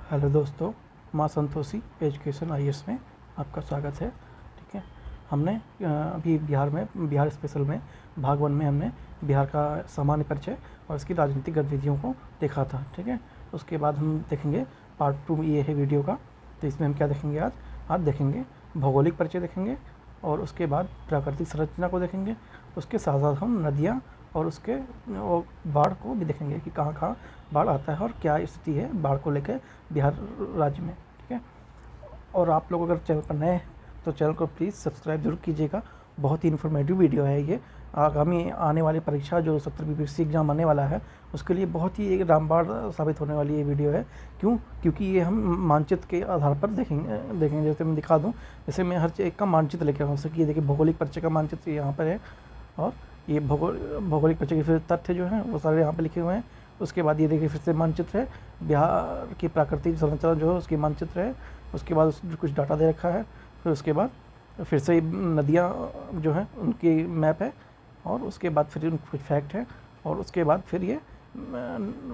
Hello दोस्तों, माँ Santoshi education IAS में आपका स्वागत है। ठीक है, हमने अभी बिहार स्पेशल में भाग 1 में हमने बिहार का सामान्य परिचय और इसकी राजनीतिक गतिविधियों को देखा था। ठीक है, उसके बाद हम देखेंगे पार्ट 2 ये है वीडियो का। तो इसमें हम क्या देखेंगे आज देखेंगे भौगोलिक परिचय देखेंगे और उसके बाद प्राकृतिक संरचना को देखेंगे। उसके साथ साथ हम नदियाँ और उसके बाढ़ को भी देखेंगे कि कहाँ कहाँ बाढ़ आता है और क्या स्थिति है बाढ़ को लेकर बिहार राज्य में। ठीक है, और आप लोग अगर चैनल पर नए हैं तो चैनल को प्लीज़ सब्सक्राइब जरूर कीजिएगा। बहुत ही इन्फॉर्मेटिव वीडियो है ये। आगामी आने वाली परीक्षा जो 70 बीपीएससी एग्ज़ाम आने वाला है उसके लिए बहुत ही एक रामबाण साबित होने वाली ये वीडियो है। क्योंकि ये हम मानचित्र के आधार पर देखेंगे। जैसे मैं दिखा दूँ, जैसे मैं हर एक का मानचित्र लेकर आऊँ। जैसे कि ये देखिए भौगोलिक परिचय का मानचित्र यहाँ पर है और ये भौगोलिक परिचय के फिर तथ्य जो हैं वो सारे यहाँ पे लिखे हुए हैं। उसके बाद ये देखिए फिर से मानचित्र है, बिहार की प्राकृतिक संरचना जो है उसकी मानचित्र है। उसके बाद कुछ डाटा दे रखा है। फिर उसके बाद फिर से नदियाँ जो हैं उनकी मैप है और उसके बाद फिर कुछ फैक्ट है और उसके बाद फिर ये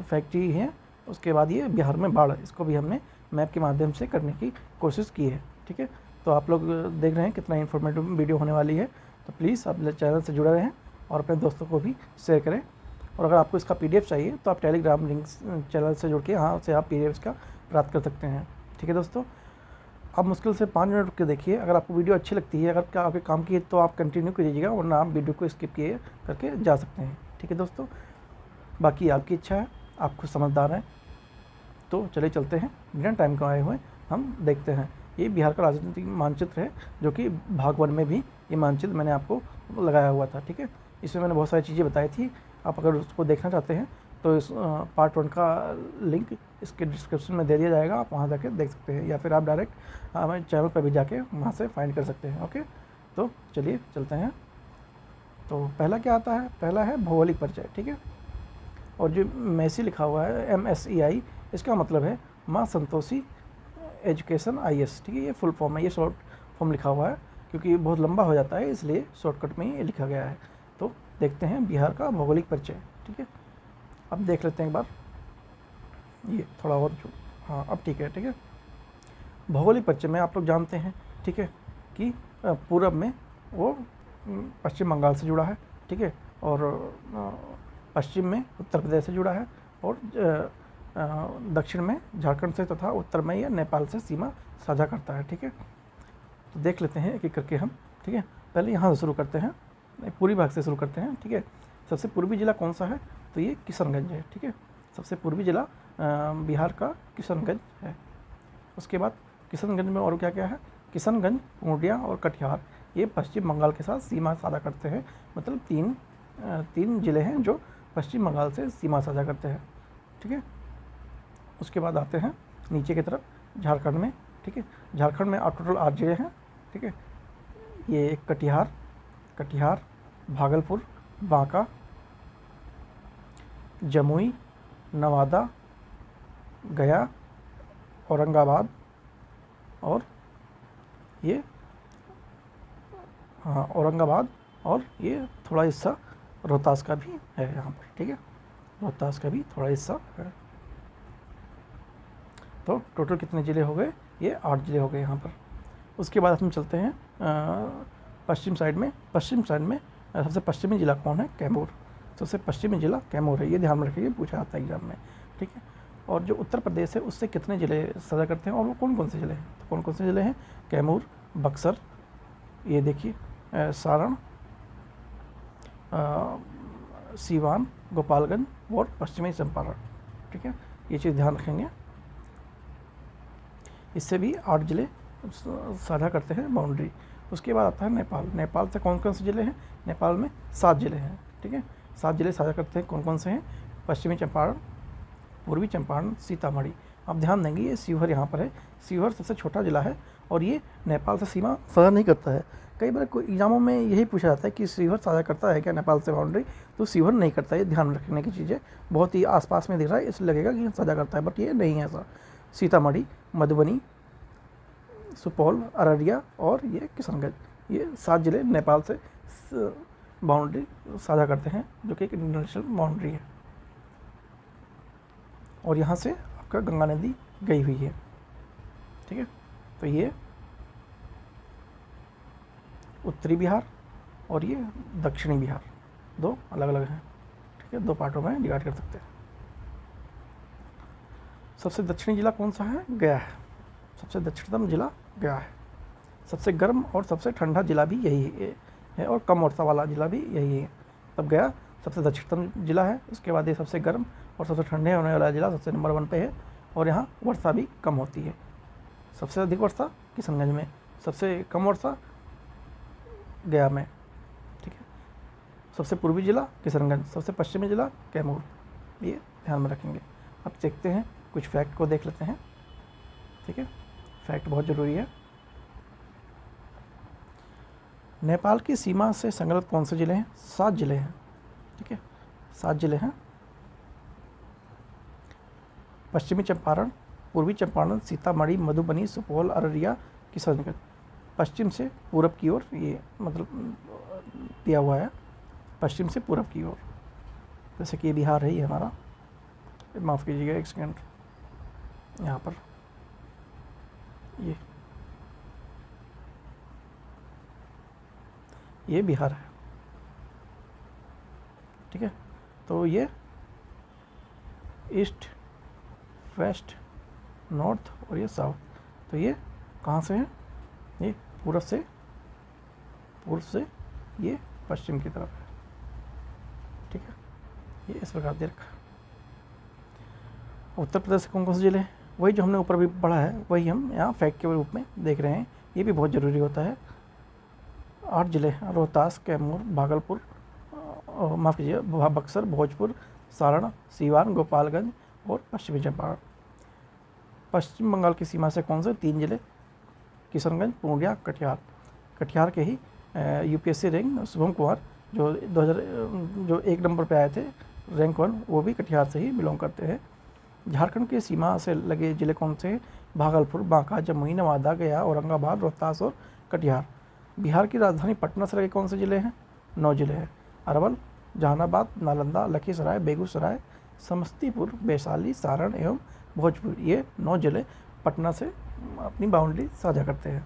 फैक्ट ही है। उसके बाद ये बिहार में बाढ़, इसको भी हमने मैप के माध्यम से करने की कोशिश की है। ठीक है, तो आप लोग देख रहे हैं कितना इन्फॉर्मेटिव वीडियो होने वाली है। तो प्लीज़ आप चैनल से जुड़े रहें और अपने दोस्तों को भी शेयर करें। और अगर आपको इसका पीडीएफ चाहिए तो आप टेलीग्राम लिंक चैनल से जुड़ के यहाँ से आप पीडीएफ का प्राप्त कर सकते हैं। ठीक है दोस्तों, आप मुश्किल से 5 मिनट रुक के देखिए। अगर आपको वीडियो अच्छी लगती है, अगर आपके काम की है तो आप कंटिन्यू कीजिएगा, वरना आप वीडियो को स्किप किए करके जा सकते हैं। ठीक है दोस्तों, बाकी आपकी इच्छा है, आप खुद समझदार हैं। तो चलिए चलते हैं, बिना टाइम को आए हुए हम देखते हैं। ये बिहार का राजनीतिक मानचित्र है जो कि भाग 1 में भी ये मानचित्र मैंने आपको लगाया हुआ था। ठीक है, इसमें मैंने बहुत सारी चीज़ें बताई थी। आप अगर उसको देखना चाहते हैं तो इस पार्ट 1 का लिंक इसके डिस्क्रिप्शन में दे दिया जाएगा, आप वहाँ जाके देख सकते हैं, या फिर आप डायरेक्ट हमारे चैनल पर भी जाके वहाँ से फाइंड कर सकते हैं। ओके, तो चलिए चलते हैं। तो पहला क्या आता है? पहला है भौगोलिक परिचय। ठीक है, और जो MESI लिखा हुआ है MESEI, इसका मतलब है माँ संतोषी एजुकेशन आईएएस। ठीक है, ये फुल फॉर्म है, ये शॉर्ट फॉर्म लिखा हुआ है क्योंकि बहुत लंबा हो जाता है, इसलिए शॉर्टकट में ये लिखा गया है। तो देखते हैं बिहार का भौगोलिक परिचय। ठीक है, अब देख लेते हैं एक बार, ये थोड़ा और जो, हाँ अब ठीक है। ठीक है, भौगोलिक परिचय में आप लोग जानते हैं, ठीक है, कि पूरब में वो पश्चिम बंगाल से जुड़ा है। ठीक है, और पश्चिम में उत्तर प्रदेश से जुड़ा है और दक्षिण में झारखंड से तथा उत्तर में यह नेपाल से सीमा साझा करता है। ठीक है, तो देख लेते हैं एक एक करके हम। ठीक है, पहले यहाँ से शुरू करते हैं, पूर्वी भाग से शुरू करते हैं। ठीक है, सबसे पूर्वी जिला कौन सा है? तो ये किशनगंज है। ठीक है, सबसे पूर्वी जिला बिहार का किशनगंज है। उसके बाद किशनगंज में और क्या क्या है? किशनगंज, पूर्णिया और कटिहार ये पश्चिम बंगाल के साथ सीमा साझा करते हैं। मतलब तीन जिले हैं जो पश्चिम बंगाल से सीमा साझा करते हैं। ठीक है, उसके बाद आते हैं नीचे की तरफ झारखंड में। ठीक है, झारखंड में टोटल 8 जिले हैं। ठीक है, ये कटिहार, भागलपुर, बांका, जमुई, नवादा, गया, औरंगाबाद और ये औरंगाबाद और ये थोड़ा हिस्सा रोहतास का भी है यहाँ पर। ठीक है, रोहतास का भी थोड़ा हिस्सा है। तो टोटल कितने ज़िले हो गए? ये 8 ज़िले हो गए यहाँ पर। उसके बाद हम चलते हैं पश्चिम साइड में। सबसे पश्चिमी ज़िला कौन है? कैमूर। सबसे पश्चिमी ज़िला कैमूर है, ये ध्यान में रखिए, पूछा जाता है एग्जाम में। ठीक है, और जो उत्तर प्रदेश है उससे कितने ज़िले साझा करते हैं और वो कौन कौन से ज़िले हैं? तो कौन कौन से ज़िले हैं? कैमूर, बक्सर, ये देखिए सारण, सीवान, गोपालगंज और पश्चिमी चंपारण। ठीक है, ये चीज़ ध्यान रखेंगे। इससे भी 8 ज़िले साझा करते हैं बाउंड्री। उसके बाद आता है नेपाल से कौन कौन से ज़िले हैं? नेपाल में 7 ज़िले हैं। ठीक है, 7 ज़िले साझा करते हैं। कौन कौन से हैं? पश्चिमी चंपारण, पूर्वी चंपारण, सीतामढ़ी। आप ध्यान देंगे ये शिवहर यहाँ पर है। शिवहर सबसे छोटा ज़िला है और ये नेपाल से सीमा साझा नहीं करता है। कई बार कोई एग्जामों में यही पूछा जाता है कि शिवहर साझा करता है क्या नेपाल से बाउंड्री? तो शिवहर नहीं करता, ये ध्यान रखने की चीज़ है। बहुत ही आसपास में दिख रहा है इसलिए लगेगा कि साझा करता है, बट ये नहीं है ऐसा। सीतामढ़ी, मधुबनी, सुपौल, अररिया और ये किशनगंज, ये 7 ज़िले नेपाल से बाउंड्री साझा करते हैं, जो कि एक इंटरनेशनल बाउंड्री है। और यहाँ से आपका गंगा नदी गई हुई है। ठीक है, तो ये उत्तरी बिहार और ये दक्षिणी बिहार, दो अलग अलग हैं। ठीक है, दो पार्टों में डिवाइड कर सकते हैं। सबसे दक्षिणी जिला कौन सा है? गया है। सबसे दक्षिणतम जिला गया है। सबसे गर्म और सबसे ठंडा जिला भी यही है और कम वर्षा वाला जिला भी यही है। तब गया सबसे दक्षिणतम जिला है, उसके बाद ये सबसे गर्म और सबसे ठंडे होने वाला जिला सबसे नंबर 1 पे है और यहाँ वर्षा भी कम होती है। सबसे अधिक वर्षा किशनगंज में, सबसे कम वर्षा गया में। ठीक है, सबसे पूर्वी जिला किशनगंज, सबसे पश्चिमी जिला कैमूर, ये ध्यान में रखेंगे। अब देखते हैं कुछ फैक्ट को देख लेते हैं। ठीक है, फैक्ट बहुत ज़रूरी है। नेपाल की सीमा से संलग्न कौन से जिले हैं? 7 जिले हैं। ठीक है, 7 जिले हैं। पश्चिमी चंपारण, पूर्वी चंपारण, सीतामढ़ी, मधुबनी, सुपौल, अररिया, किशनगंज। पश्चिम से पूरब की ओर ये मतलब दिया हुआ है, पश्चिम से पूरब की ओर। जैसे कि ये बिहार है, ये हमारा, माफ़ कीजिएगा एक सेकेंड, यहाँ पर ये बिहार है। ठीक है, तो ये ईस्ट, वेस्ट, नॉर्थ और ये साउथ। तो ये कहाँ से है? ये पूर्व से ये पश्चिम की तरफ है। ठीक है, ये इस प्रकार दे रखा है। उत्तर प्रदेश के कौन कौन से जिले हैं? वही जो हमने ऊपर भी पढ़ा है, वही हम यहाँ फैक्ट के रूप में देख रहे हैं। ये भी बहुत ज़रूरी होता है। 8 जिले हैं, रोहतास, कैमूर, भागलपुर, माफ़ कीजिए, बक्सर, भोजपुर, सारण, सीवान, गोपालगंज और पश्चिमी चंपारण। पश्चिम बंगाल की सीमा से कौन से 3 जिले? किशनगंज, पूर्णिया, कटिहार। कटिहार के ही यूपीएससी रैंक शुभम कुमार जो 1 नंबर पे आए थे, रैंक 1, वो भी कटिहार से ही बिलोंग करते हैं। झारखंड की सीमा से लगे जिले कौन से हैं? भागलपुर, बांका, जमुई, नवादा, गया, औरंगाबाद, रोहतास और कटिहार। बिहार की राजधानी पटना से लगे कौन से जिले हैं? 9 जिले हैं। अरवल, जहानाबाद, नालंदा, लखीसराय, बेगूसराय, समस्तीपुर, वैशाली, सारण एवं भोजपुर। ये 9 जिले पटना से अपनी बाउंड्री साझा करते हैं।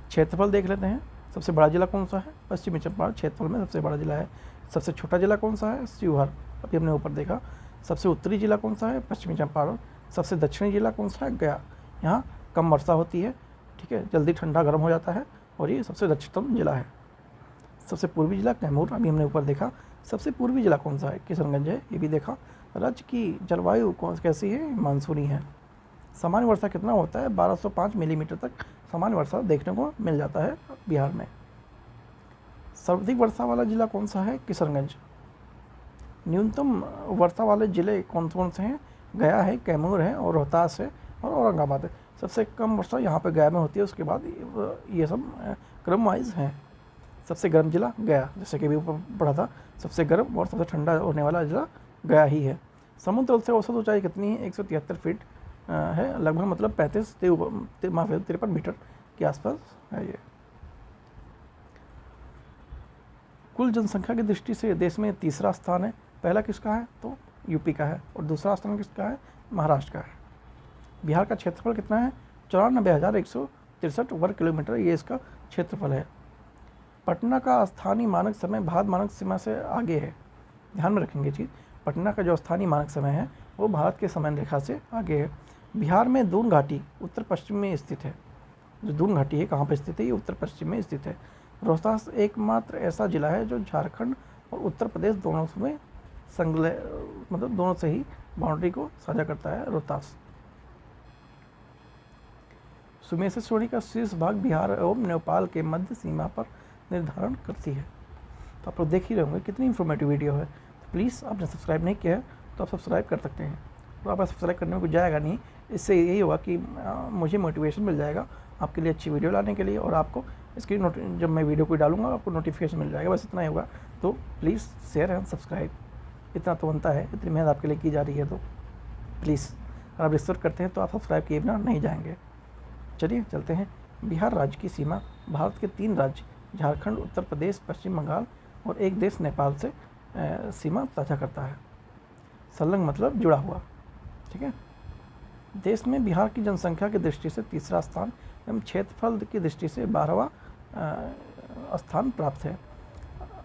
क्षेत्रफल देख लेते हैं। सबसे बड़ा जिला कौन सा है? पश्चिमी चंपारण क्षेत्रफल में सबसे बड़ा जिला है। सबसे छोटा जिला कौन सा है? शिवहर, अभी हमने ऊपर देखा। सबसे उत्तरी जिला कौन सा है? पश्चिमी चंपारण। सबसे दक्षिणी जिला कौन सा है? गया। यहाँ कम वर्षा होती है। ठीक है, जल्दी ठंडा गर्म हो जाता है और ये सबसे दक्षिणतम जिला है। सबसे पूर्वी जिला कैमूर, अभी हमने ऊपर देखा। सबसे पूर्वी जिला कौन सा है? किशनगंज है, ये भी देखा। राज्य की जलवायु कैसी है? मानसूनी है। सामान्य वर्षा कितना होता है? 1205 मिलीमीटर तक सामान्य वर्षा देखने को मिल जाता है बिहार में। सर्वाधिक वर्षा वाला जिला कौन सा है? किशनगंज। न्यूनतम वर्षा वाले जिले कौन कौन से हैं? गया है, कैमूर है और रोहतास है और औरंगाबाद है। सबसे कम वर्षा यहाँ पे गया में होती है, उसके बाद ये सब क्रम वाइज हैं। सबसे गर्म जिला गया, जैसे कि अभी ऊपर पढ़ा था, सबसे गर्म और सबसे ठंडा होने वाला जिला गया ही है। समुद्र तल से औसत ऊंचाई कितनी है? 173 फीट है, लगभग मतलब 53 मीटर के आसपास है ये। कुल जनसंख्या की दृष्टि से देश में तीसरा स्थान है। पहला किसका है? तो यूपी का है और दूसरा स्थान किसका है? महाराष्ट्र का है। बिहार का क्षेत्रफल कितना है? 94,163 वर्ग किलोमीटर, ये इसका क्षेत्रफल है। पटना का स्थानीय मानक समय भारत मानक सीमा से आगे है। ध्यान में रखेंगे चीज़, पटना का जो स्थानीय मानक समय है वो भारत के समय रेखा से आगे है। बिहार में दून घाटी उत्तर पश्चिम में स्थित है। जो दून घाटी है कहाँ पर स्थित है? ये उत्तर पश्चिम में स्थित है। रोहतास एकमात्र ऐसा जिला है जो झारखंड और उत्तर प्रदेश दोनों में मतलब दोनों से ही बाउंड्री को साझा करता है रोहतास। सुमेरु श्रेणी का शीर्ष भाग बिहार एवं नेपाल के मध्य सीमा पर निर्धारण करती है। तो आप लोग देख ही रहे होंगे कितनी इन्फॉर्मेटिव वीडियो है। तो प्लीज़ आपने सब्सक्राइब नहीं किया है तो आप सब्सक्राइब कर सकते हैं। तो आप सब्सक्राइब करने में कुछ जाएगा नहीं, इससे यही होगा कि मुझे मोटिवेशन मिल जाएगा आपके लिए अच्छी वीडियो लाने के लिए, और आपको इसकी जब मैं वीडियो कोई डालूंगा आपको नोटिफिकेशन मिल जाएगा। बस इतना ही होगा। तो प्लीज़ शेयर एंड सब्सक्राइब, इतना तो बनता है, इतनी मेहनत आपके लिए की जा रही है। तो प्लीज़ अगर आप रिस्टोर करते हैं तो आप सब्सक्राइब किए बिना नहीं जाएंगे। चलिए चलते हैं। बिहार राज्य की सीमा भारत के 3 राज्य झारखंड, उत्तर प्रदेश, पश्चिम बंगाल और एक देश नेपाल से सीमा साझा करता है। संलग्न मतलब जुड़ा हुआ। ठीक है, देश में बिहार की जनसंख्या की दृष्टि से तीसरा स्थान एवं क्षेत्रफल की दृष्टि से 12वां स्थान प्राप्त है।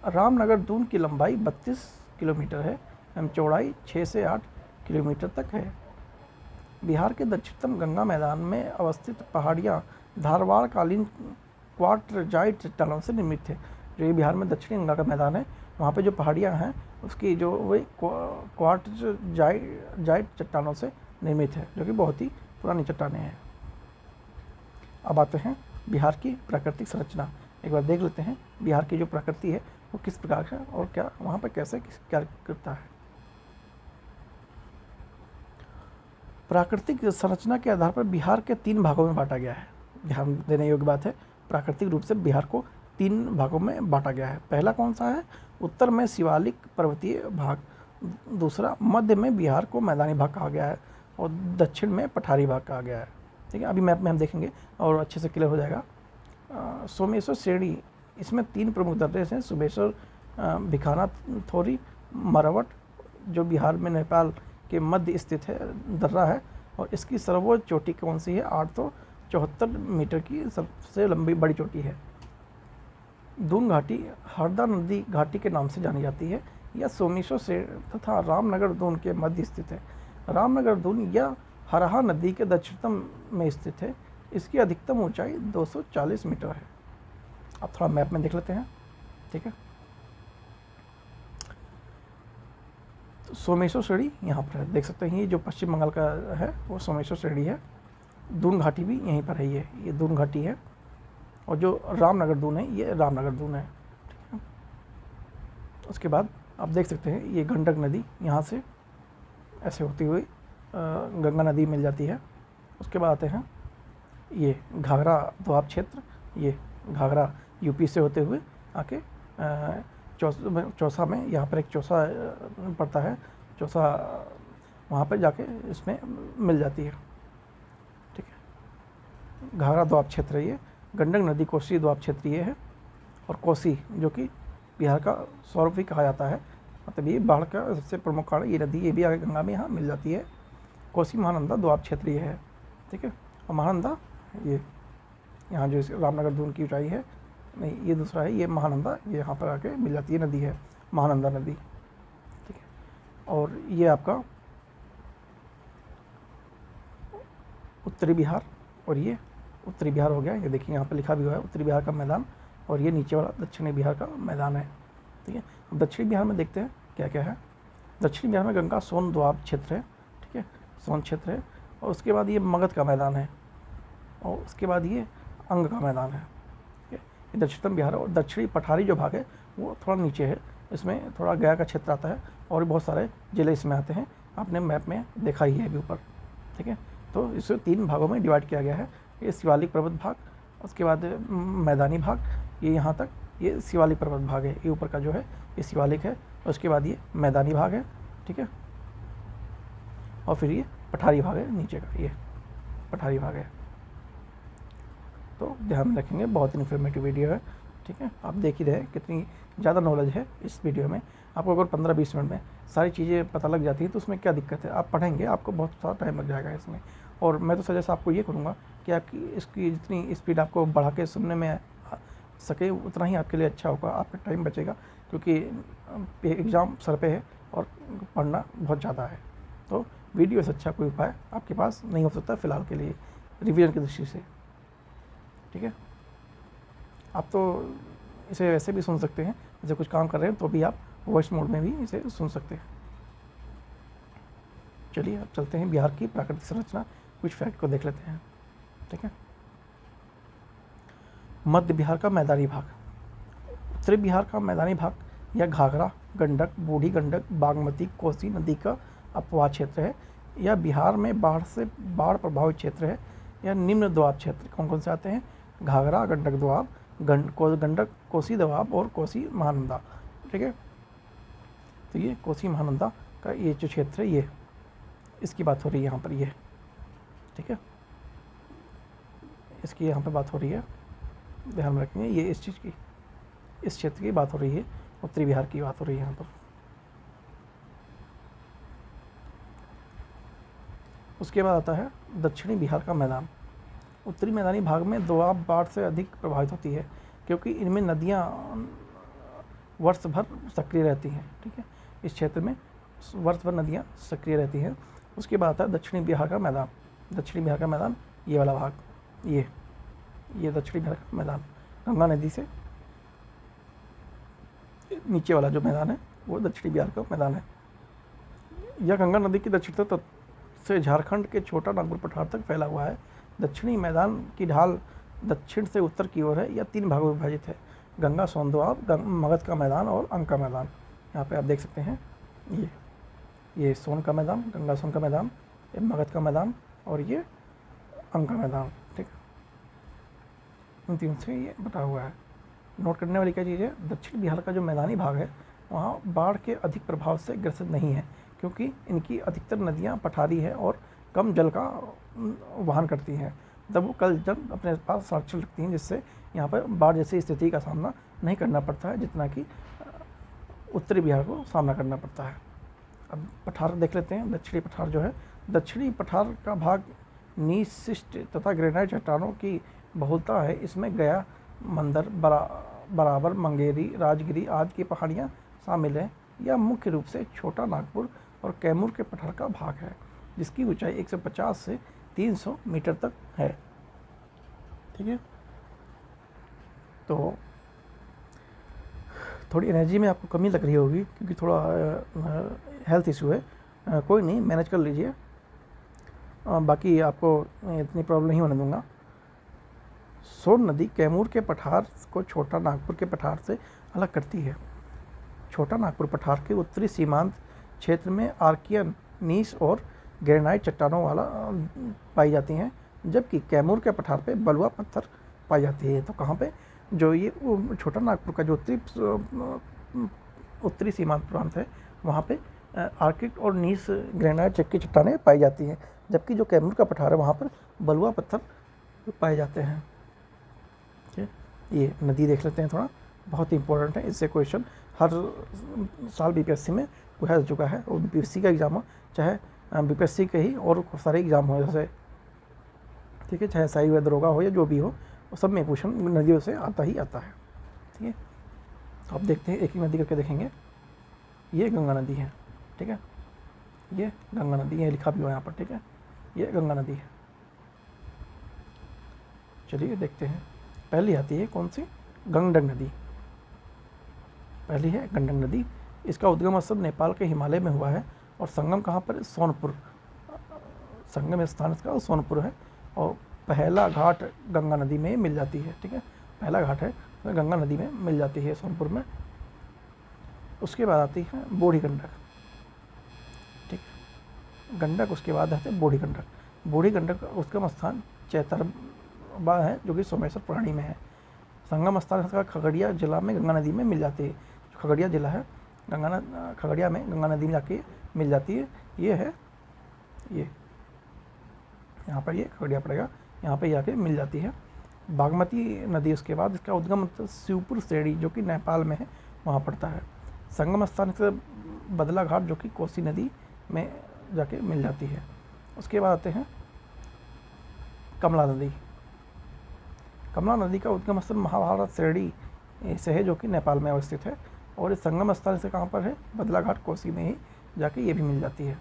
रामनगर दून की लंबाई 32 किलोमीटर है एवं चौड़ाई 6 से 8 किलोमीटर तक है। बिहार के दक्षिणतम गंगा मैदान में अवस्थित पहाड़ियाँ धारवाड़ कालीन क्वार्टरजाइट चट्टानों से निर्मित है। जो ये बिहार में दक्षिणी गंगा का मैदान है, वहाँ पे जो पहाड़ियाँ हैं उसकी जो वही क्वार्टरजाइट चट्टानों से निर्मित है, जो कि बहुत ही पुरानी चट्टानें हैं। अब आते हैं बिहार की प्राकृतिक संरचना। एक बार देख लेते हैं बिहार की जो प्रकृति है वो किस प्रकार है और क्या वहाँ पर कैसे क्या करता है। प्राकृतिक संरचना के आधार पर बिहार के 3 भागों में बांटा गया है। ध्यान देने योग्य बात है, प्राकृतिक रूप से बिहार को 3 भागों में बांटा गया है। पहला कौन सा है? उत्तर में शिवालिक पर्वतीय भाग, दूसरा मध्य में बिहार को मैदानी भाग कहा गया है और दक्षिण में पठारी भाग कहा गया है। ठीक है, अभी मैप में हम देखेंगे और अच्छे से क्लियर हो जाएगा। सोमेश्वर श्रेणी, इसमें 3 प्रमुख दर्रे हैं। सोमेश्वर, भिखाना थोरी, मरवट, जो बिहार में नेपाल के मध्य स्थित है दर्रा है और इसकी सर्वोच्च चोटी कौन सी है? 874 मीटर की सबसे लंबी बड़ी चोटी है। दून घाटी हरदा नदी घाटी के नाम से जानी जाती है। यह सोमेश्वर से तथा रामनगर दून के मध्य स्थित है। रामनगर दून यह हरहा नदी के दक्षिणतम में स्थित है। इसकी अधिकतम ऊंचाई 240 मीटर है। अब थोड़ा मैप में देख लेते हैं। ठीक है, तो सोमेश्वर श्रेणी यहाँ पर है, देख सकते हैं। ये जो पश्चिम बंगाल का है वो सोमेश्वर श्रेणी है। दून घाटी भी यहीं पर है, ये दून घाटी है और जो रामनगर दून है ये रामनगर दून है। ठीक है, उसके बाद आप देख सकते हैं ये गंडक नदी यहाँ से ऐसे होती हुई गंगा नदी मिल जाती है। उसके बाद आते हैं ये घाघरा दोआब क्षेत्र, ये घाघरा यूपी से होते हुए आके चौसा में, यहाँ पर एक चौसा पड़ता है, चौसा वहाँ पर जाके इसमें मिल जाती है। ठीक है, घाघरा दोआब क्षेत्र है ये। गंडक नदी कोसी दोआब क्षेत्र ये है और कोसी जो कि बिहार का स्वरूप भी कहा जाता है, मतलब ये बाढ़ का सबसे प्रमुख कारण ये नदी, ये भी आगे गंगा में यहाँ मिल जाती है। कोसी महानंदा दोआब क्षेत्र ये है। ठीक है, और महानंदा ये यहाँ जो रामनगर दून की ऊंचाई है, नहीं ये दूसरा है, ये महानंदा, ये यहाँ पर आके मिल जाती है नदी है महानंदा नदी। ठीक है, और ये आपका उत्तरी बिहार और ये उत्तरी बिहार हो गया। ये देखिए यहाँ पर लिखा भी हुआ है उत्तरी बिहार का मैदान और ये नीचे वाला दक्षिणी बिहार का मैदान है। ठीक है, अब दक्षिणी बिहार में देखते हैं क्या क्या है। दक्षिणी बिहार में गंगा सोन दोआब क्षेत्र है। ठीक है, सोन क्षेत्र है और उसके बाद ये मगध का मैदान है और उसके बाद ये अंग का मैदान है। ठीक है, ये दक्षिणतम बिहार और दक्षिणी पठारी जो भाग है वो थोड़ा नीचे है, इसमें थोड़ा गया का क्षेत्र आता है और बहुत सारे जिले इसमें आते हैं, आपने मैप में देखा ही है अभी ऊपर। ठीक है, तो इसे 3 भागों में डिवाइड किया गया है। ये शिवालिक पर्वत भाग, उसके बाद मैदानी भाग, ये यहाँ तक ये शिवालिक पर्वत भाग है, ये ऊपर का जो है ये शिवालिक है, उसके बाद ये मैदानी भाग है। ठीक है, और फिर ये पठारी भाग है नीचे का, ये पठारी भाग है। तो ध्यान में रखेंगे, बहुत इन्फॉर्मेटिव वीडियो है। ठीक है, आप देख ही रहे कितनी ज़्यादा नॉलेज है इस वीडियो में। आपको अगर 15-20 मिनट में सारी चीज़ें पता लग जाती हैं तो उसमें क्या दिक्कत है, आप पढ़ेंगे आपको बहुत सारा टाइम लग जाएगा इसमें। और मैं तो सजेस्ट आपको ये करूँगा कि आपकी इसकी जितनी स्पीड आपको बढ़ा के सुनने में सके उतना ही आपके लिए अच्छा होगा, आपका टाइम बचेगा, क्योंकि एग्ज़ाम सर पे है और पढ़ना बहुत ज़्यादा है। तो वीडियो से अच्छा कोई उपाय आपके पास नहीं हो सकता फ़िलहाल के लिए रिवीजन की दृष्टि से। ठीक है, आप तो इसे वैसे भी सुन सकते हैं, जैसे कुछ काम कर रहे हैं तो भी आप वॉइस मोड में भी इसे सुन सकते हैं। चलिए अब चलते हैं बिहार की प्राकृतिक संरचना, कुछ फैक्ट को देख लेते हैं। ठीक है, मध्य बिहार का मैदानी भाग, उत्तरी बिहार का मैदानी भाग यह घाघरा, गंडक, बूढ़ी गंडक, बागमती, कोसी नदी का अपवाह क्षेत्र है। यह बिहार में बाढ़ प्रभावित क्षेत्र है। यह निम्न दोआब क्षेत्र कौन कौन से आते हैं? घाघरा, गंडक दोआब, गंडक, कोसी दोआब और कोसी महानंदा। ठीक है, तो ये कोसी महानंदा का ये जो क्षेत्र है ये इसकी बात हो रही है यहाँ पर, ये ठीक है, इसकी यहाँ पे बात हो रही है, ध्यान में रखेंगे। ये इस चीज़ की, इस क्षेत्र की बात हो रही है, उत्तरी बिहार की बात हो रही है यहाँ पर। उसके बाद आता है दक्षिणी बिहार का मैदान। उत्तरी मैदानी भाग में दोआब बाढ़ से अधिक प्रभावित होती है क्योंकि इनमें नदियाँ वर्ष भर सक्रिय रहती हैं। ठीक है, इस क्षेत्र में वर्ष भर नदियाँ सक्रिय रहती हैं। उसके बाद आता है दक्षिणी बिहार का मैदान। दक्षिणी बिहार का मैदान ये वाला भाग, ये दक्षिणी बिहार का मैदान गंगा नदी से नीचे वाला जो मैदान है वो दक्षिणी बिहार का मैदान है। यह गंगा नदी के दक्षिण तट से झारखंड के छोटा नागपुर पठार तक फैला हुआ है। दक्षिणी मैदान की ढाल दक्षिण से उत्तर की ओर है। यह 3 भागों में विभाजित है, गंगा सोन दोआब, मगध का मैदान और अंक का मैदान। यहाँ पे आप देख सकते हैं ये सोन का मैदान, गंगा सोन का मैदान, ये मगध का मैदान और ये अंक का मैदान। ठीक है, इन 3 से ये बटा हुआ है। नोट करने वाली क्या चीज़ है, दक्षिण बिहार का जो मैदानी भाग है वहाँ बाढ़ के अधिक प्रभाव से ग्रसित नहीं है क्योंकि इनकी अधिकतर नदियाँ पठारी है और कम जल का वहन करती हैं। तब वो कल जल अपने पास संरक्षण रखती हैं, जिससे यहाँ पर बाढ़ जैसी स्थिति का सामना नहीं करना पड़ता है जितना कि उत्तरी बिहार को सामना करना पड़ता है। अब पठार देख लेते हैं। दक्षिणी पठार जो है, दक्षिणी पठार का भाग नीशिष्ट तथा ग्रेनाइट चट्टानों की बहुलता है। इसमें गया, मंदर, बराबर, मंगेरी, राजगिरी आदि की पहाड़ियाँ शामिल हैं। यह मुख्य रूप से छोटा नागपुर और कैमूर के पठार का भाग है जिसकी ऊंचाई 150 से 300 मीटर तक है। ठीक है, तो थोड़ी एनर्जी में आपको कमी लग रही होगी क्योंकि थोड़ा हेल्थ इशू है। कोई नहीं, मैनेज कर लीजिए। बाकी आपको इतनी प्रॉब्लम नहीं होने दूंगा। सोन नदी कैमूर के पठार को छोटा नागपुर के पठार से अलग करती है। छोटा नागपुर पठार के उत्तरी सीमांत क्षेत्र में आर्कियन, नीस और ग्रेनाइट चट्टानों वाला पाई जाती हैं, जबकि कैमूर के पठार पे बलुआ पत्थर पाई जाती है। तो कहाँ पे, जो ये छोटा नागपुर का जो उत्तरी सीमांत प्रांत है वहाँ पे आर्किक और नीस ग्रेनाइट की चट्टानें पाई जाती हैं, जबकि जो कैमूर का पठार है वहाँ पर बलुआ पत्थर पाए जाते हैं। ठीक है, ये नदी देख लेते हैं, थोड़ा बहुत ही इंपॉर्टेंट है। इससे क्वेश्चन हर साल बीपीएससी में पूछा जा चुका है, और बीपीएससी का एग्ज़ाम हो, चाहे बीपीएससी के ही और सारे एग्ज़ाम हो जैसे, ठीक है, चाहे साई व दरोगा हो या जो भी हो, वो सब में क्वेश्चन नदियों से आता ही आता है। ठीक है, तो आप देखते हैं, एक ही नदी करके देखेंगे। ये गंगा नदी है। ठीक है, ये गंगा नदी है, लिखा भी हो यहाँ पर। ठीक है, ये गंगा नदी है। चलिए देखते हैं। पहली आती है कौन सी, गंडक नदी। पहली है गंडक नदी। इसका उद्गम स्थल नेपाल के हिमालय में हुआ है और संगम कहाँ पर, सोनपुर। संगम स्थान इसका सोनपुर है और पहला घाट गंगा नदी में मिल जाती है। ठीक है, पहला घाट है गंगा नदी में मिल जाती है सोनपुर में। उसके बाद आती है बूढ़ी गंडक। ठीक, गंडक उसके बाद आते हैं बूढ़ी गंडक। बूढ़ी गंडक उसका स्थान चैतरबा है जो कि सोमेश्वर प्राणी में है। संगम स्थान इसका खगड़िया जिला में गंगा नदी में मिल जाती है। खगड़िया जिला है, खगड़िया में गंगा नदी में जाके मिल जाती है। ये है, ये यहाँ पर ये खगड़िया पड़ेगा, यहाँ पे जाके मिल जाती है। बागमती नदी उसके बाद इसका उद्गम शिवपुर श्रेणी जो कि नेपाल में है वहाँ पड़ता है। संगम स्थान से बदला घाट जो कि कोसी नदी में जाके मिल जाती है। उसके बाद आते हैं कमला नदी। कमला नदी का उद्गम स्थल महाभारत श्रेणी से है जो कि नेपाल में अवस्थित है, और इस संगम स्थल से कहाँ पर है, बदला घाट कोसी में ही जाके ये भी मिल जाती है।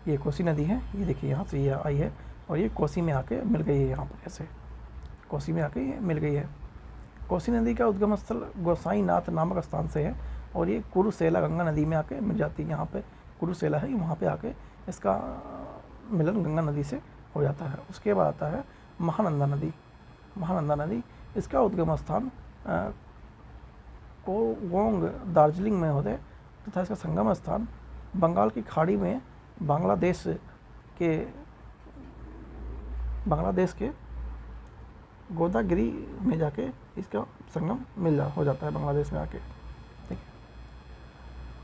ये कोसी नदी है, ये देखिए यहाँ से ये आई है और ये कोसी में आके मिल गई है। यहाँ पर ऐसे कोसी में आके ये मिल गई है। कोसी नदी का उद्गम स्थल गोसाईनाथ नामक स्थान से है और ये कुरुसेला गंगा नदी में आके मिल जाती है। यहाँ पे कुरुसेला है, वहाँ पे आके इसका मिलन गंगा नदी से हो जाता है। उसके बाद आता है महानंदा नदी। महानंदा नदी, इसका उद्गम स्थान कोगोंग दार्जिलिंग में होते तथा इसका संगम स्थान बंगाल की खाड़ी में बांग्लादेश के गोदागिरी में जाके इसका संगम हो जाता है बांग्लादेश में आके। ठीक है,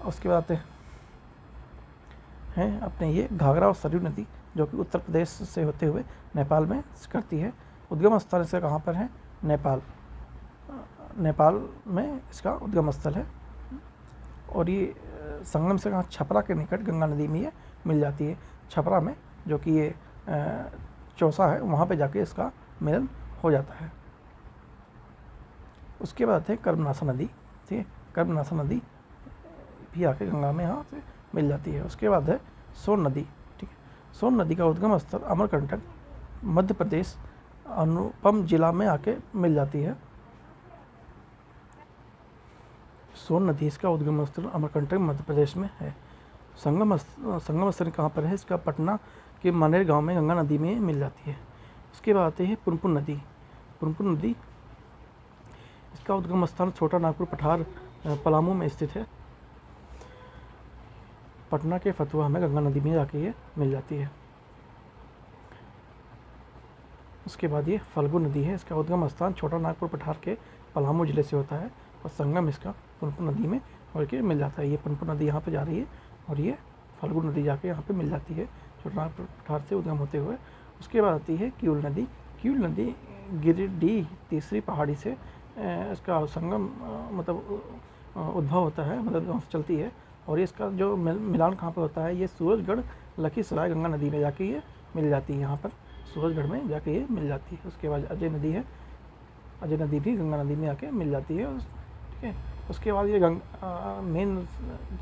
उसके बाद आते हैं अपने ये घाघरा और सरयू नदी जो कि उत्तर प्रदेश से होते हुए नेपाल में करती है। उद्गम स्थल इसका कहाँ पर है, नेपाल में इसका उद्गम स्थल है। और ये संगम से कहाँ, छपरा के निकट गंगा नदी में ये मिल जाती है छपरा में, जो कि ये चौसा है, वहाँ पे जाके इसका मिलन हो जाता है। उसके बाद है कर्मनाशा नदी, ठीक है, कर्मनाशा नदी भी आके गंगा में यहाँ से मिल जाती है। उसके बाद है सोन नदी, ठीक है। सोन नदी का उद्गम स्थल अमरकंटक मध्य प्रदेश अनुपम जिला में आके मिल जाती है। सोन नदी इसका उद्गम स्थल अमरकंटक मध्य प्रदेश में है। संगम स्थल कहाँ पर है इसका? पटना के मानेर गांव में गंगा नदी में मिल जाती है। उसके बाद आती है पुनपुन नदी। पुनपुन नदी इसका उद्गम स्थान छोटा नागपुर पठार पलामू में स्थित है। पटना के फतुहा में गंगा नदी में जाके ये मिल जाती है। उसके बाद ये फल्गु नदी है, इसका उद्गम स्थान छोटा नागपुर पठार के पलामू जिले से होता है और संगम इसका पुनपुन नदी में होकर मिल जाता है। ये पुनपुन नदी यहाँ पे जा रही है और ये फल्गु नदी जाके यहाँ पे मिल जाती है छोटा नागपुर पठार से उद्गम होते हुए। उसके बाद आती है क्यूल नदी। क्यूल नदी गिरिडीह तीसरी पहाड़ी से इसका संगम मतलब उद्भव होता है, मतलब वहाँ से चलती है। और इसका जो मिलान कहाँ पर होता है? ये सूरजगढ़ लखीसराय गंगा नदी में जाके ये मिल जाती है। यहाँ पर सूरजगढ़ में जाके ये मिल जाती है। उसके बाद अजय नदी है, अजय नदी भी गंगा नदी में आके मिल जाती है, ठीक है। उसके बाद ये मेन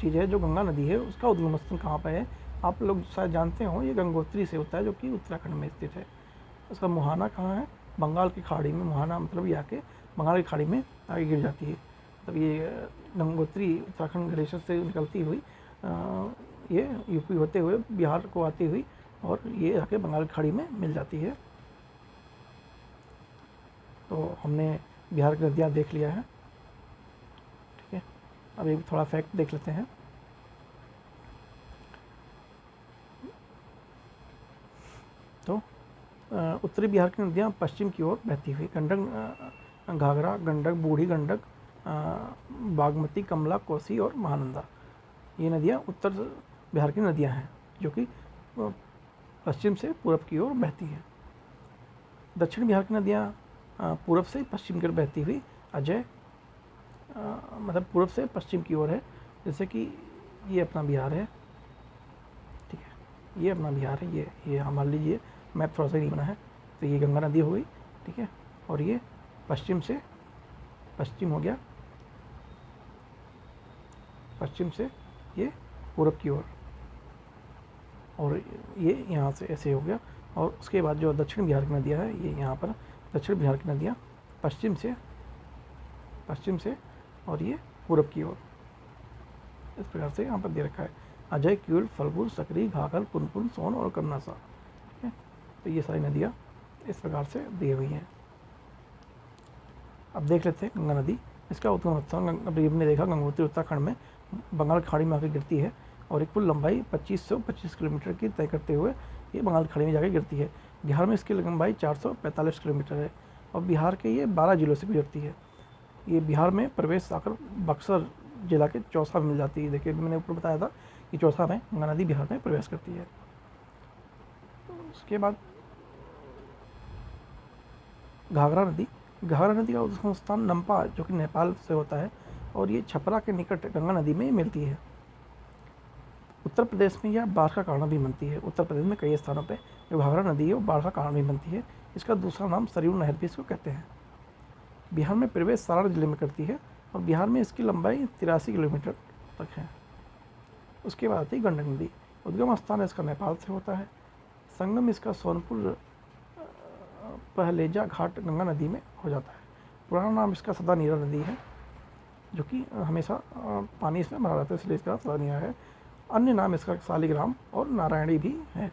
चीज़ है जो गंगा नदी है उसका उद्गम स्थल कहाँ पर है? आप लोग शायद जानते हो, ये गंगोत्री से होता है जो कि उत्तराखंड में स्थित है। उसका मुहाना कहाँ है? बंगाल की खाड़ी में। मुहाना मतलब ये आके बंगाल की खाड़ी में आगे गिर जाती है। मतलब ये गंगोत्री उत्तराखंड ग्लेशियर से निकलती हुई ये यूपी होते हुए बिहार को आती हुई और ये आके बंगाल की खाड़ी में मिल जाती है। तो हमने बिहार की नदियाँ देख लिया है, ठीक है। अभी थोड़ा फैक्ट देख लेते हैं। तो उत्तरी बिहार की नदियाँ पश्चिम की ओर बहती हुई गंडक, घाघरा, गंडक, बूढ़ी गंडक, बागमती, कमला, कोसी और महानंदा, ये नदियाँ उत्तर बिहार की नदियाँ हैं जो कि पश्चिम से पूरब की ओर बहती हैं। दक्षिण बिहार की नदियाँ पूरब से पश्चिम की ओर बहती हुई अजय मतलब पूरब से पश्चिम की ओर है। जैसे कि ये अपना बिहार है, ठीक है, ये अपना बिहार है, ये मान लीजिए मैप थोड़ा सा नहीं बना है, तो ये गंगा नदी हो गई, ठीक है। और ये पश्चिम से पश्चिम हो गया, पश्चिम से ये पूरब की ओर, और ये यहाँ से ऐसे हो गया। और उसके बाद जो दक्षिण बिहार की नदियाँ है, ये यहाँ पर दक्षिण बिहार की नदियाँ पश्चिम से और ये पूरब की ओर, इस प्रकार से यहाँ पर दे रखा है। अजय, क्यूल, फल्गु, सकरी, घाघर, पुनपुन, सोन और कर्मनाशा, ठीक है। तो ये सारी नदियाँ इस प्रकार से दी हुई हैं। अब देख लेते हैं गंगा नदी। इसका उद्गम स्थान अभी हमने देखा गंगोत्री उत्तराखंड में बंगाल की खाड़ी में आकर गिरती है और एक कुल लंबाई 2525 किलोमीटर की तय करते हुए ये बंगाल की खाड़ी में जाकर गिरती है। बिहार में इसकी लंबाई 445 किलोमीटर है और बिहार के ये 12 जिलों से गुजरती है। ये बिहार में प्रवेश आकर बक्सर जिला के चौसा में मिल जाती है। देखिए मैंने ऊपर बताया था कि चौसा में गंगा नदी बिहार में प्रवेश करती है। उसके बाद घाघरा नदी। घाघरा नदी का उद्गम स्थान नम्पा जो कि नेपाल से होता है और ये छपरा के निकट गंगा नदी में मिलती है। उत्तर प्रदेश में यह बाढ़ का कारण भी बनती है। उत्तर प्रदेश में कई स्थानों पे जो घाघरा नदी है वो बाढ़ का कारण भी बनती है। इसका दूसरा नाम सरयू नहर भी इसको कहते हैं। बिहार में प्रवेश सारण जिले में करती है और बिहार में इसकी लंबाई 83 किलोमीटर तक है। उसके बाद आती है गंडक नदी। उद्गम स्थान इसका नेपाल से होता है। संगम इसका सोनपुर पहलेजा घाट गंगा नदी में हो जाता है। पुराना नाम इसका सदा नीरा नदी है जो कि हमेशा पानी इसमें भरा रहता है, इसलिए इसका सदा नीरा है। अन्य नाम इसका सालिग्राम और नारायणी भी है।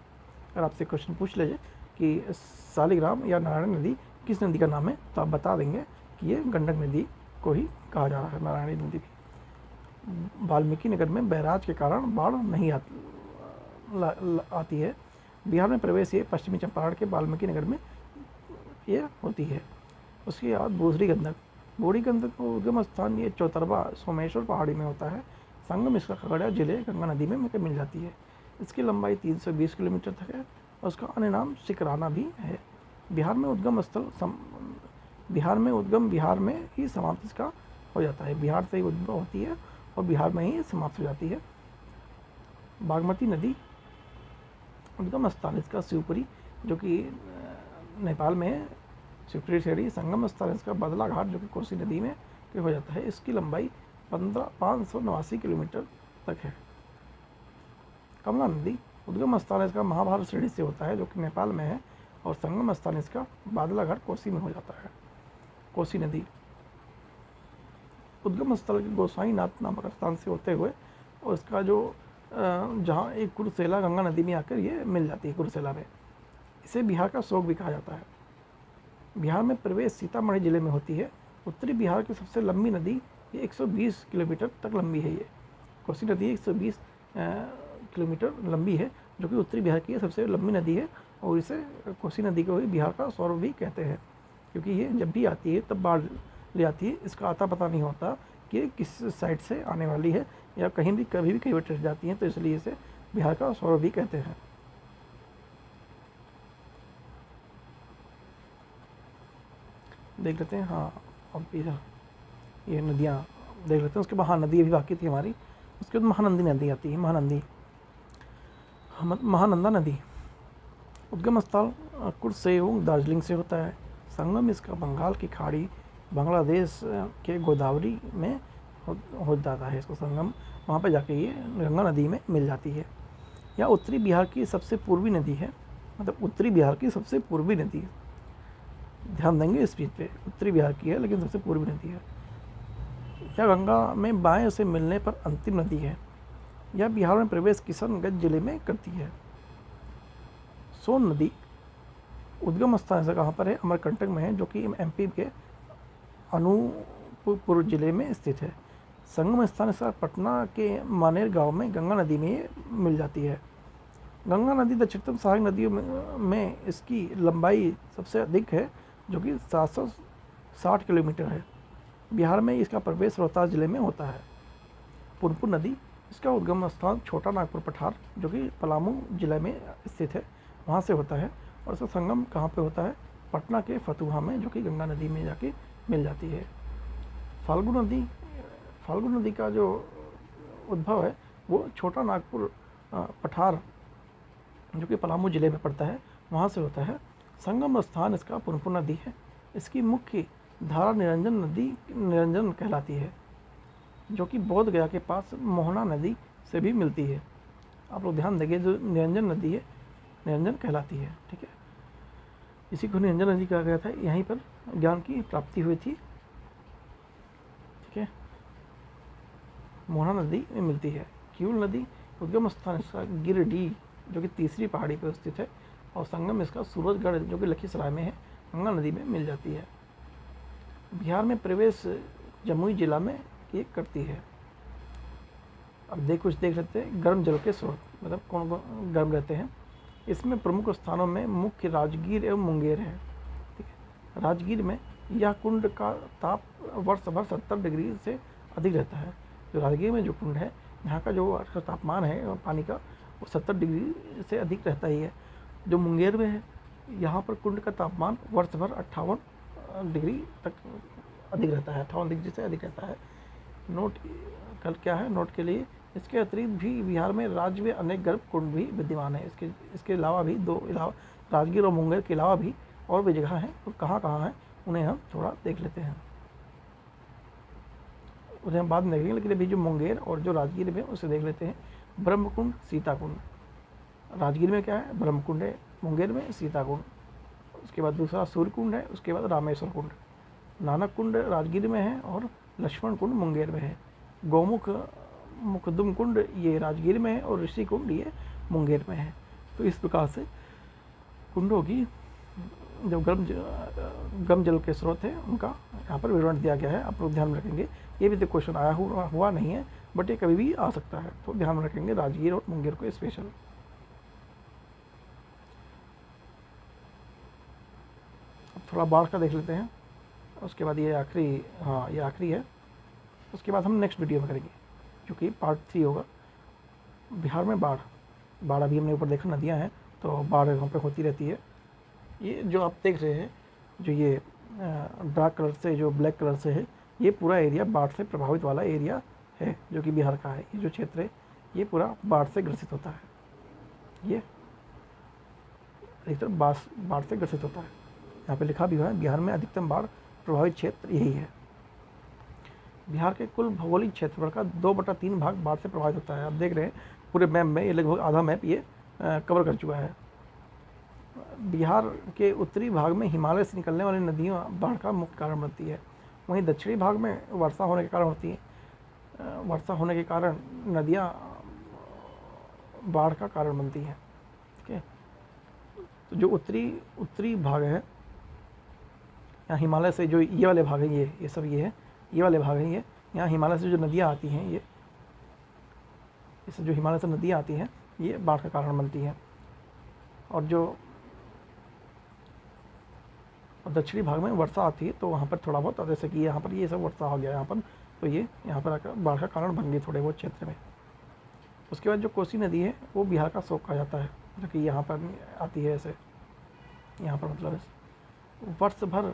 अगर आपसे क्वेश्चन पूछ लीजिए कि सालिग्राम या नारायणी नदी किस नदी का नाम है तो आप बता देंगे कि ये गंडक नदी को ही कहा जा रहा है। नारायणी नदी भी वाल्मीकि नगर में बैराज के कारण बाढ़ नहीं आती है। बिहार में प्रवेश ये पश्चिमी चंपारण के वाल्मीकि नगर में ये होती है। उसके बाद बूढ़ी गंडक। बूढ़ी गंडक का उद्गम स्थान ये चौतरवा सोमेश्वर पहाड़ी में होता है। संगम इसका खगड़िया जिले गंगा नदी में मिल जाती है। इसकी लंबाई 320 किलोमीटर तक है और उसका अन्य नाम सिकराना भी है। बिहार में उद्गम बिहार में ही समाप्त इसका हो जाता है। बिहार से ही उद्भव होती है और बिहार में ही समाप्त हो जाती है। बागमती नदी उद्गम स्थान इसका शिवपुरी जो कि नेपाल में है, शिवपुरी श्रेणी। संगम स्थान इसका बदला घाट जो कि कोसी नदी में हो जाता है। इसकी लंबाई 589 किलोमीटर तक है। कमला नदी उद्गम स्थान इसका महाभारत श्रेणी से होता है जो कि नेपाल में है, और संगम स्थान इसका बादला घाट कोसी में हो जाता है। कोसी नदी उद्गम स्थल के गोसाईनाथ नामक स्थान से होते हुए, और इसका जो जहाँ एक कुरुसेला गंगा नदी में आकर ये मिल जाती है कुरुसेला में, इसे बिहार का शोक भी कहा जाता है। बिहार में प्रवेश सीतामढ़ी जिले में होती है। उत्तरी बिहार की सबसे लंबी नदी ये 120 किलोमीटर तक लंबी है। ये कोसी नदी 120 किलोमीटर लंबी है, जो कि उत्तरी बिहार की सबसे लंबी नदी है, और इसे कोसी नदी को ही बिहार का सौरभ भी कहते हैं, क्योंकि ये जब भी आती है तब बाढ़ ले आती है। इसका आता पता नहीं होता कि किस साइड से आने वाली है, या कहीं भी कभी भी कहीं ठहर जाती हैं, तो इसलिए इसे बिहार का सौरभ भी कहते हैं। देख लेते हैं, हाँ अब इधर ये नदियाँ देख लेते हैं। उसके बाद हाँ नदी अभी बाकी थी हमारी, उसके बाद महानंदी नदी आती है। महानंदा नदी उद्गम स्थल कुर्ग से एवं दार्जिलिंग से होता है। संगम इसका बंगाल की खाड़ी बांग्लादेश के गोदावरी में हो जाता है। इसको संगम वहाँ पे जाके ये गंगा नदी में मिल जाती है। यह उत्तरी बिहार की सबसे पूर्वी नदी है, मतलब उत्तरी बिहार की सबसे पूर्वी नदी है। ध्यान देंगे इस चीज़ पे, उत्तरी बिहार की है लेकिन सबसे पूर्वी नदी है। यह गंगा में बाएं से मिलने पर अंतिम नदी है। यह बिहार में प्रवेश किशनगंज जिले में करती है। सोन नदी उद्गम स्थान से कहाँ पर है? अमरकंटक में है, जो कि एमपी के अनूपपुर जिले में स्थित है। संगम स्थान इसका पटना के मानेर गांव में गंगा नदी में मिल जाती है। गंगा नदी दक्षिणतम सहायक नदियों में इसकी लंबाई सबसे अधिक है, जो कि 760 किलोमीटर है। बिहार में इसका प्रवेश रोहतास जिले में होता है। पुनपुन नदी इसका उद्गम स्थान छोटा नागपुर पठार जो कि पलामू जिले में स्थित है, वहाँ से होता है। और इसका संगम कहाँ पे होता है? पटना के फतुहा में, जो कि गंगा नदी में जाके मिल जाती है। फाल्गु नदी का जो उद्भव है वो छोटा नागपुर पठार जो कि पलामू जिले में पड़ता है, वहाँ से होता है। संगम स्थान इसका पुनपुन नदी है। इसकी मुख्य धारा निरंजन कहलाती है, जो कि बोध गया के पास मोहना नदी से भी मिलती है। आप लोग ध्यान देंगे, जो निरंजन नदी है निरंजन कहलाती है, ठीक है। इसी को निरंजन नदी कहा गया था, यहीं पर ज्ञान की प्राप्ति हुई थी, ठीक है। मोहना नदी में मिलती है। किऊल नदी उद्गम स्थान इसका गिरिडीह जो कि तीसरी पहाड़ी पर स्थित है, और संगम इसका सूरजगढ़ जो कि लखीसराय में है, गंगा नदी में मिल जाती है। बिहार में प्रवेश जमुई जिला में ये करती है। अब कुछ देख लेते हैं गर्म जल के स्रोत, मतलब कौन कौन गर्म रहते हैं। इसमें प्रमुख स्थानों में मुख्य राजगीर एवं मुंगेर है, ठीक है। राजगीर में यह कुंड का ताप वर्ष भर 70 डिग्री से अधिक रहता है। जो राजगीर में जो कुंड है, यहाँ का जो तापमान है पानी का, वो 70 डिग्री से अधिक रहता ही है। जो मुंगेर में है, यहाँ पर कुंड का तापमान वर्ष भर 58 डिग्री तक अधिक रहता है, 58 डिग्री से अधिक रहता है। नोट कल क्या है नोट के लिए, इसके अतिरिक्त भी बिहार में राज्य में अनेक गर्म कुंड भी विद्यमान है। इसके अलावा भी राजगीर और मुंगेर के अलावा भी और भी जगह हैं, तो कहाँ कहाँ हैं उन्हें हम थोड़ा देख लेते हैं, उन्हें हम बाद में देखेंगे। लेकिन अभी जो मुंगेर और जो राजगीर में उसे देख लेते हैं। ब्रह्मकुंड, सीताकुंड। राजगीर में क्या है? ब्रह्मकुंड है, मुंगेर में सीताकुंड। उसके बाद दूसरा सूर्यकुंड है, उसके बाद रामेश्वर कुंड। नानक कुंड राजगीर में है और लक्ष्मण कुंड मुंगेर में है। गौमुख मुकदुम कुंड ये राजगीर में है और ऋषि कुंड ये मुंगेर में है। तो इस प्रकार से कुंडों की जो गर्म जल के स्रोत है उनका यहाँ पर विवरण दिया गया है। आप लोग ध्यान रखेंगे, ये भी तो क्वेश्चन आया हुआ नहीं है, बट ये कभी भी आ सकता है, तो ध्यान रखेंगे राजगीर और मुंगेर को स्पेशल। अब थोड़ा बाढ़ का देख लेते हैं, उसके बाद ये आखिरी है। उसके बाद हम नेक्स्ट वीडियो में करेंगे, क्योंकि पार्ट 3 होगा। बिहार में बाढ़ अभी हमने ऊपर देखा नदियाँ हैं, तो बाढ़ यहाँ पे होती रहती है। ये जो आप देख रहे हैं, जो ये डार्क कलर से जो ब्लैक कलर से है, ये पूरा एरिया बाढ़ से प्रभावित वाला एरिया है, जो कि बिहार का है। ये जो क्षेत्र है ये पूरा बाढ़ से ग्रसित होता है। ये अधिकतर बाढ़ से ग्रसित होता है। यहाँ पे लिखा भी हुआ है बिहार में अधिकतम बाढ़ प्रभावित क्षेत्र यही है। बिहार के कुल भौगोलिक क्षेत्रफल का 2/3 भाग बाढ़ से प्रभावित होता है। आप देख रहे हैं पूरे मैप में ये लगभग आधा मैप ये कवर कर चुका है। बिहार के उत्तरी भाग में हिमालय से निकलने वाली नदियाँ बाढ़ का मुख्य कारण बनती है। वहीं दक्षिणी भाग में वर्षा होने के कारण होती है, वर्षा होने के कारण नदियाँ बाढ़ का कारण बनती हैं। ठीक है, तो जो उत्तरी भाग है, यहाँ हिमालय से जो ये वाले भाग हैं, ये सब ये है, ये वाले भाग हैं, ये यहाँ हिमालय से जो नदियाँ आती हैं, ये इससे जो हिमालय से नदियाँ आती हैं ये बाढ़ का कारण बनती हैं। और जो दक्षिणी भाग में वर्षा आती है तो वहाँ पर थोड़ा बहुत, जैसे कि यहाँ पर ये सब वर्षा हो गया यहाँ पर, तो ये यहाँ पर आकर बाढ़ का कारण बन गई थोड़े बहुत क्षेत्र में। उसके बाद जो कोसी नदी है वो बिहार का शोक कहा जाता है, जो कि यहाँ पर आती है ऐसे, यहाँ पर मतलब वर्ष भर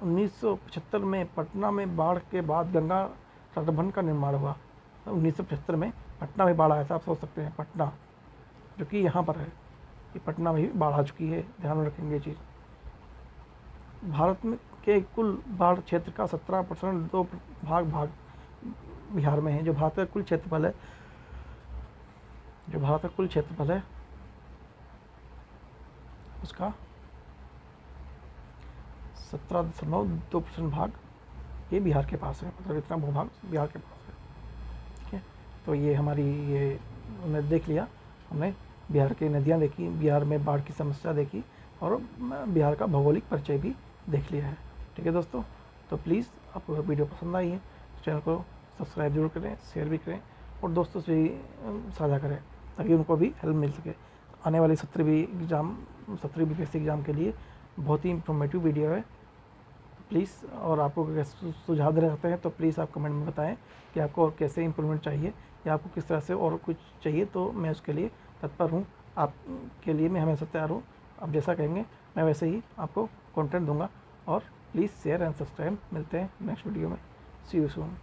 1975 में पटना में बाढ़ के बाद गंगा तटबंध का निर्माण हुआ। 1975 में पटना में बाढ़ आया था, आप सोच सकते हैं, पटना जो कि यहाँ पर है, कि पटना में भी बाढ़ आ चुकी है, ध्यान में रखेंगे ये चीज़। भारत में के कुल बाढ़ क्षेत्र का 17% 2 भाग बिहार में है। जो भारत का कुल क्षेत्रफल है उसका 17.2% भाग ये बिहार के पास है, मतलब इतना भूभाग बिहार के पास है। ठीक है, तो ये हमारी ये हमने देख लिया, हमने बिहार की नदियाँ देखी, बिहार में बाढ़ की समस्या देखी और बिहार का भौगोलिक परिचय भी देख लिया है। ठीक है दोस्तों, तो प्लीज़ आपको अगर वीडियो पसंद आई है तो चैनल को सब्सक्राइब जरूर करें, शेयर भी करें और दोस्तों से भी साझा करें ताकि उनको भी हेल्प मिल सके। आने वाली 17वीं BPSC एग्ज़ाम के लिए बहुत ही इंफॉर्मेटिव वीडियो है। प्लीज़, और आपको अगर सुझाव देना चाहते हैं तो प्लीज़ आप कमेंट में बताएं कि आपको और कैसे इम्प्रूवमेंट चाहिए या आपको किस तरह से और कुछ चाहिए, तो मैं उसके लिए तत्पर हूँ। आपके लिए मैं हमेशा तैयार हूँ। आप जैसा कहेंगे मैं वैसे ही आपको कंटेंट दूंगा। और प्लीज़ शेयर एंड सब्सक्राइब। मिलते हैं नेक्स्ट वीडियो में। सी यू सून।